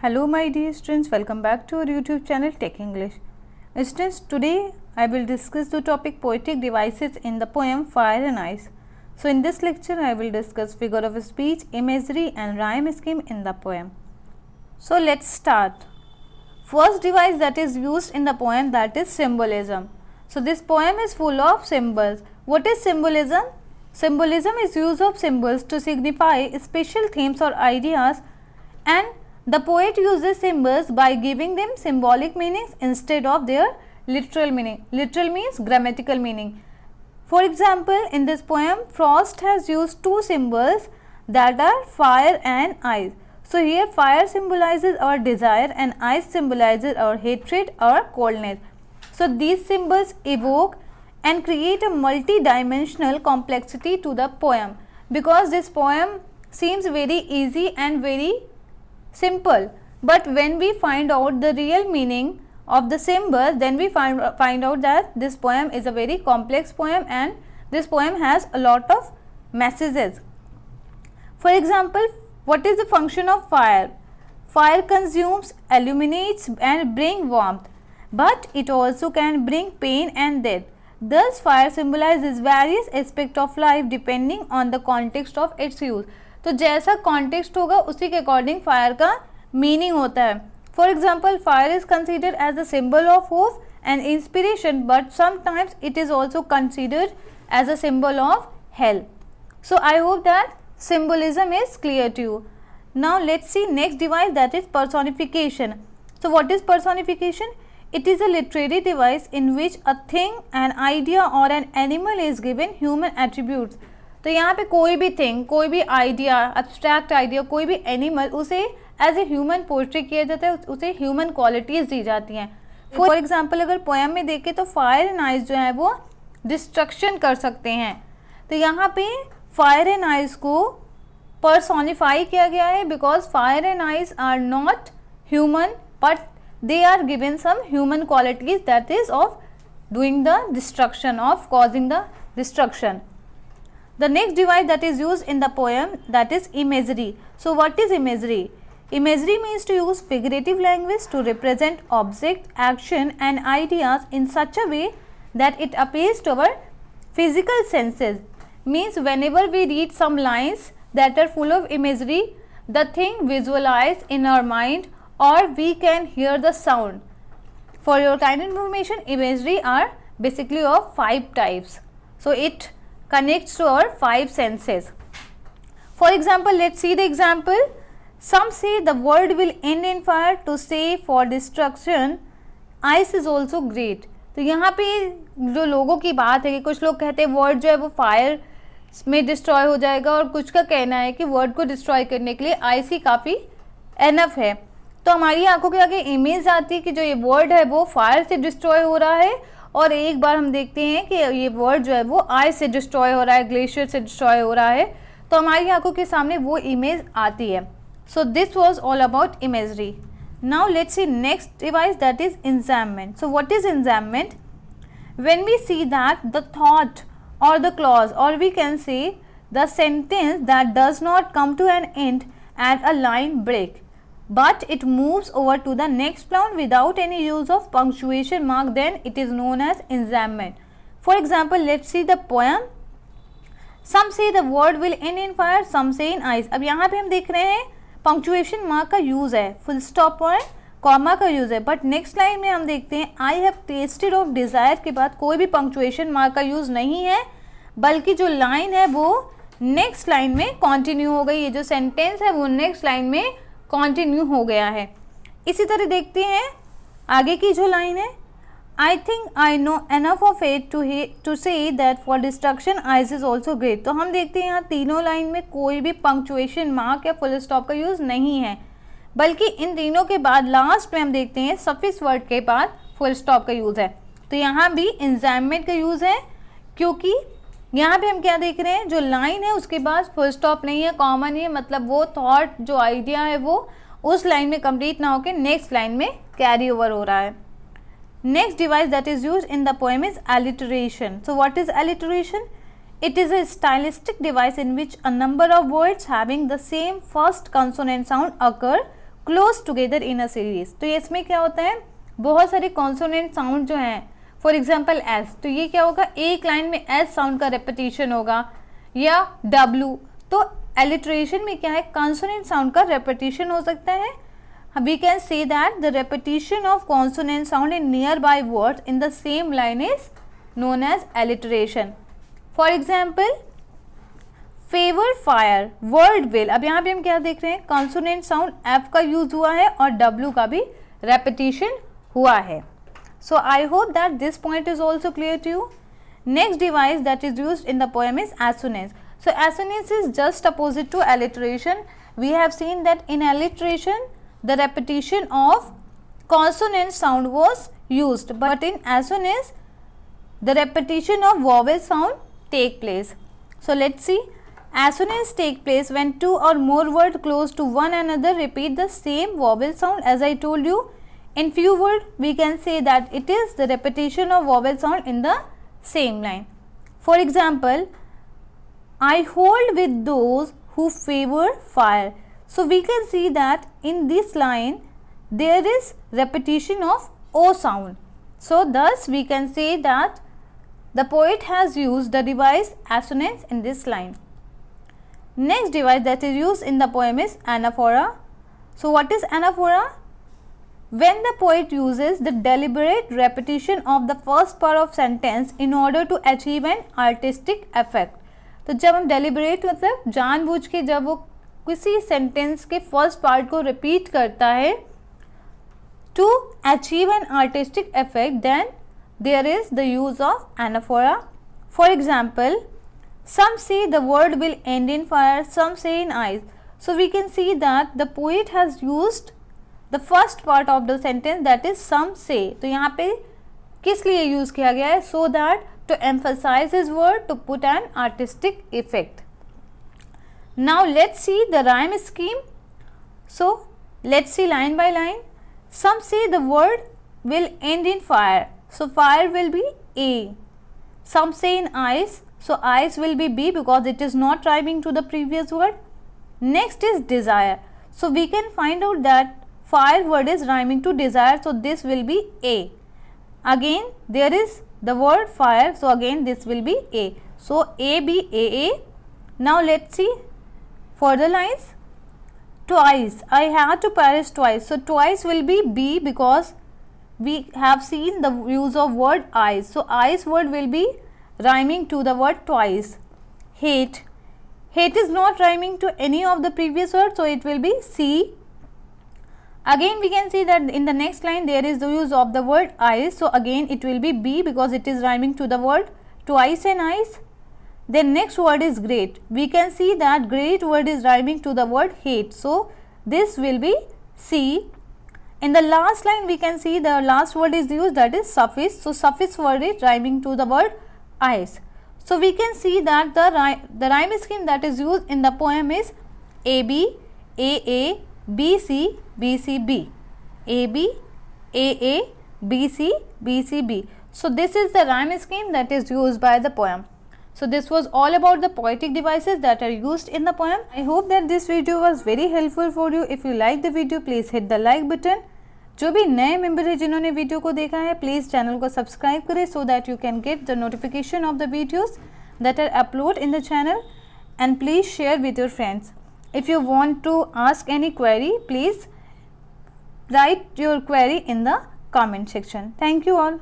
Hello my dear students, welcome back to our YouTube channel Tech English. Students, today I will discuss the topic poetic devices in the poem Fire and Ice. So in this lecture I will discuss figure of speech, imagery and rhyme scheme in the poem. So let's start. First device that is used in the poem, that is symbolism. So this poem is full of symbols. What is symbolism? Symbolism is use of symbols to signify special themes or ideas, and the poet uses symbols by giving them symbolic meanings instead of their literal meaning. Literal means grammatical meaning. For example, in this poem, Frost has used two symbols that are fire and ice. So here fire symbolizes our desire and ice symbolizes our hatred or coldness. So these symbols evoke and create a multi-dimensional complexity to the poem, because this poem seems very easy and very simple, but when we find out the real meaning of the symbol, then we find out that this poem is a very complex poem and this poem has a lot of messages. For example, what is the function of fire? Fire consumes, illuminates and bring warmth, but it also can bring pain and death. Thus fire symbolizes various aspects of life depending on the context of its use. तो जैसा context होगा उसी के according fire का meaning होता है. For example, fire is considered as a symbol of hope and inspiration, but sometimes it is also considered as a symbol of hell. So I hope that symbolism is clear to you. Now let's see next device, that is personification. So what is personification? It is a literary device in which a thing, an idea or an animal is given human attributes. तो यहाँ पे कोई भी thing, कोई भी idea, abstract idea, कोई भी animal, उसे एज ए ह्यूमन पोर्ट्रे किया जाता है, उसे ह्यूमन क्वालिटीज़ दी जाती हैं. फॉर एग्जांपल, अगर पोएम में देखें तो फायर एंड आइस जो है वो डिस्ट्रक्शन कर सकते हैं. तो यहाँ पे फायर एंड आइस को पर्सोनिफाई किया गया है, because fire and ice are not human but they are given some human qualities, that is of doing the destruction, of causing the destruction. The next device that is used in the poem, that is imagery. So what is imagery? Imagery means to use figurative language to represent object, action and ideas in such a way that it appeals to our physical senses. Means whenever we read some lines that are full of imagery, the thing visualized in our mind or we can hear the sound. For your kind information, imagery are basically of 5 types. So it connects to our 5 senses. For example, let's see the example. Some say the world will end in fire, to say for destruction ice is also great. तो यहाँ पे जो लोगों की बात है कि कुछ लोग कहते हैं वर्ल्ड जो है वो फायर में डिस्ट्रॉय हो जाएगा, और कुछ का कहना है कि वर्ल्ड को डिस्ट्रॉय करने के लिए आइस ही काफ़ी एनफ है. तो हमारी आंखों के आगे इमेज आती है कि जो ये वर्ल्ड है वो फायर से डिस्ट्रॉय हो रहा है, और एक बार हम देखते हैं कि ये वर्ल्ड जो है वो आइस से डिस्ट्रॉय हो रहा है, ग्लेशियर से डिस्ट्रॉय हो रहा है, तो हमारी आंखों के सामने वो इमेज आती है. So this was all about imagery. Now let's see next device, that is enjambment. So what is enjambment? When we see that the thought और द क्लॉज, और we can say the sentence that does not come to an end at a line break, but it moves over to the next line without any use of punctuation mark, then it is known as enjambment. For example, let's see the poem. Some say the world will end in fire, some say in ice. अब यहाँ पे हम देख रहे हैं punctuation mark का use है, full stop और कॉमा का यूज़ है, बट नेक्स्ट लाइन में हम देखते हैं I have tested of desire के बाद कोई भी पंक्चुएशन मार्क का यूज़ नहीं है, बल्कि जो लाइन है वो नेक्स्ट लाइन में कॉन्टिन्यू हो गई है, जो सेंटेंस है वो नेक्स्ट लाइन में कॉन्टिन्यू हो गया है. इसी तरह देखते हैं आगे की जो लाइन है, I think I know enough of it to say that for destruction ice is also great. तो हम देखते हैं यहाँ तीनों लाइन में कोई भी पंक्चुएशन मार्क या फुल स्टॉप का यूज़ नहीं है, बल्कि इन तीनों के बाद लास्ट में हम देखते हैं सफिक्स वर्ड के बाद फुल स्टॉप का यूज़ है. तो यहाँ भी enjambment का यूज़ है, क्योंकि यहाँ पे हम क्या देख रहे हैं, जो लाइन है उसके बाद फुल स्टॉप नहीं है, कॉमा नहीं है, मतलब वो थॉट जो आइडिया है वो उस लाइन में कंप्लीट ना होकर नेक्स्ट लाइन में कैरी ओवर हो रहा है. Next device that is use in the poem is alliteration. So what is alliteration? It is a stylistic device in which a number of words having the same first consonant sound occur close together in a series. तो इसमें क्या होता है, बहुत सारे consonant sound जो हैं, for example S, तो ये क्या होगा, एक लाइन में एस साउंड का रेपिटेशन होगा, या डब्ल्यू। तो एलिट्रेशन में क्या है, कॉन्सोनेंट साउंड का रेपिटेशन हो सकता है। We can say that the repetition of consonant sound in nearby words in the same line is known as alliteration. For example, favor, fire, word will। अब यहाँ पे हम क्या देख रहे हैं, consonant sound F का यूज हुआ है और W का भी repetition हुआ है। So I hope that this point is also clear to you. Next device that is used in the poem is assonance. So assonance is just opposite to alliteration. We have seen that in alliteration the repetition of consonant sound was used, but in assonance the repetition of vowel sound take place. So let's see, assonance take place when two or more words close to one another repeat the same vowel sound. As I told you, in few words we can say that it is the repetition of vowel sound in the same line. For example, I hold with those who favor fire. So we can see that in this line there is repetition of O sound. So thus we can say that the poet has used the device assonance in this line. Next device that is used in the poem is anaphora. So what is anaphora? When the poet uses the deliberate repetition of the first part of sentence in order to achieve an artistic effect. तो जब हम deliberate मतलब जानबूझ के जब वो किसी sentence के फर्स्ट पार्ट को रिपीट करता है to achieve an artistic effect, then there is the use of anaphora. For example, some say the word will end in fire, some say in ice. So we can see that the poet has used the first part of the sentence that is some say. तो यहाँ पे किस लिए use किया गया है? So that to emphasize his word, to put an artistic effect. Now let's see the rhyme scheme. So let's see line by line. Some say the word will end in fire, so fire will be A. Some say in ice, so ice will be B because it is not rhyming to the previous word. Next is desire. So we can find out that fire word is rhyming to desire, so this will be A. Again there is the word fire, so again this will be A. So A, B, A, A. Now let's see further lines. Twice, I have to Paris twice, so twice will be B because we have seen the use of word eyes, so eyes word will be rhyming to the word twice. Hate, hate is not rhyming to any of the previous words, so it will be C. Again we can see that in the next line there is the use of the word eyes, so again it will be B because it is rhyming to the word twice and eyes. Then next word is great. We can see that great word is rhyming to the word hate, so this will be C. In the last line we can see the last word is used, that is suffix, so suffix word is rhyming to the word eyes. So we can see that the rhyme scheme that is used in the poem is AB, AA, BC, BCB, AB, AA, BC, BCB. So this is the rhyme scheme that is used by the poem. So this was all about the poetic devices that are used in the poem. I hope that this video was very helpful for you. If you like the video, please hit the like button. जो भी नए member है जिन्होंने video को देखा है, please channel को subscribe करें so that you can get the notification of the videos that are uploaded in the channel, and please share with your friends. If you want to ask any query, please write your query in the comment section. Thank you all.